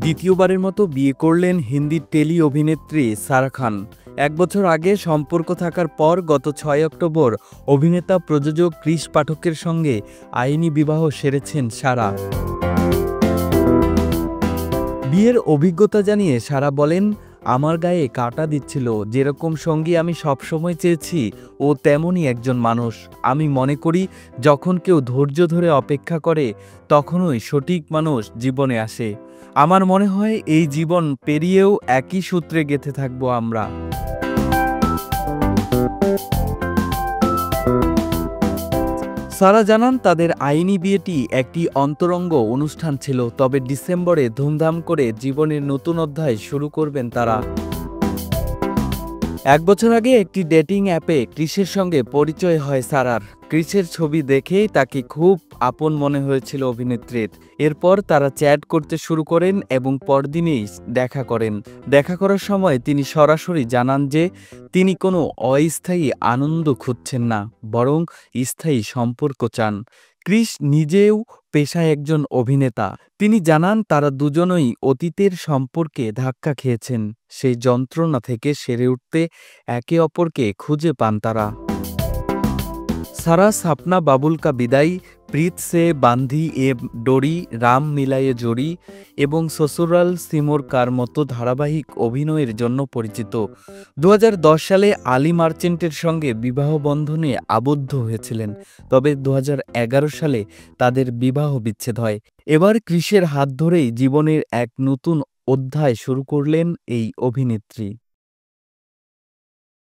দ্বিতীয়বারের মতো বিয়ে করলেন হিন্দি টেলি অভিনেত্রী সারা খান। ১ বছর আগে সম্পর্ক থাকার পর গত ৬ অক্টোবর অভিনেতা প্রযোজক কৃষ পাঠকের সঙ্গে আইনি বিবাহ সেরেছেন সারা। বিয়ের অভিজ্ঞতা জানিয়ে সারা বলেন, আমার গায়ে কাঁটা দিচ্ছিল। যেরকম সঙ্গী আমি সবসময় চেয়েছি, ও তেমনই একজন মানুষ। আমি মনে করি যখন কেউ ধৈর্য ধরে অপেক্ষা করে তখনই সঠিক মানুষ জীবনে আসে। আমার মনে হয় এই জীবন পেরিয়েও একই সূত্রে গেঁথে থাকবো আমরা। সারা জানান, তাদের আইনি বিয়েটি একটি অন্তরঙ্গ অনুষ্ঠান ছিল, তবে ডিসেম্বরে ধুমধাম করে জীবনের নতুন অধ্যায় শুরু করবেন তারা। ১ বছর আগে একটি ডেটিং অ্যাপে কৃষের সঙ্গে পরিচয় হয় সারার। কৃষের ছবি দেখেই তাকে খুব আপন মনে হয়েছিল অভিনেত্রীর। এরপর তারা চ্যাট করতে শুরু করেন এবং পরদিনেই দেখা করেন। দেখা করার সময় তিনি সরাসরি জানান যে তিনি কোনো অস্থায়ী আনন্দ খুঁজছেন না, বরং স্থায়ী সম্পর্ক চান। কৃষ নিজেও পেশায় একজন অভিনেতা। তিনি জানান, তারা দুজনই অতীতের সম্পর্কে ধাক্কা খেয়েছেন। সেই যন্ত্রণা থেকে সেরে উঠতে একে অপরকে খুঁজে পান তারা। সারা সাপনা বাবুল কা বিদাই, প্রীত সে বান্ধি এ ডোরি, রাম মিলায়ে জড়ি এবং সসুরাল সিমোর কার মতো ধারাবাহিক অভিনয়ের জন্য পরিচিত। ২০১০ সালে আলী মার্চেন্টের সঙ্গে বিবাহ বন্ধনে আবদ্ধ হয়েছিলেন, তবে ২০১১ সালে তাদের বিবাহ বিচ্ছেদ হয়। এবার কৃষের হাত ধরেই জীবনের এক নতুন অধ্যায় শুরু করলেন এই অভিনেত্রী।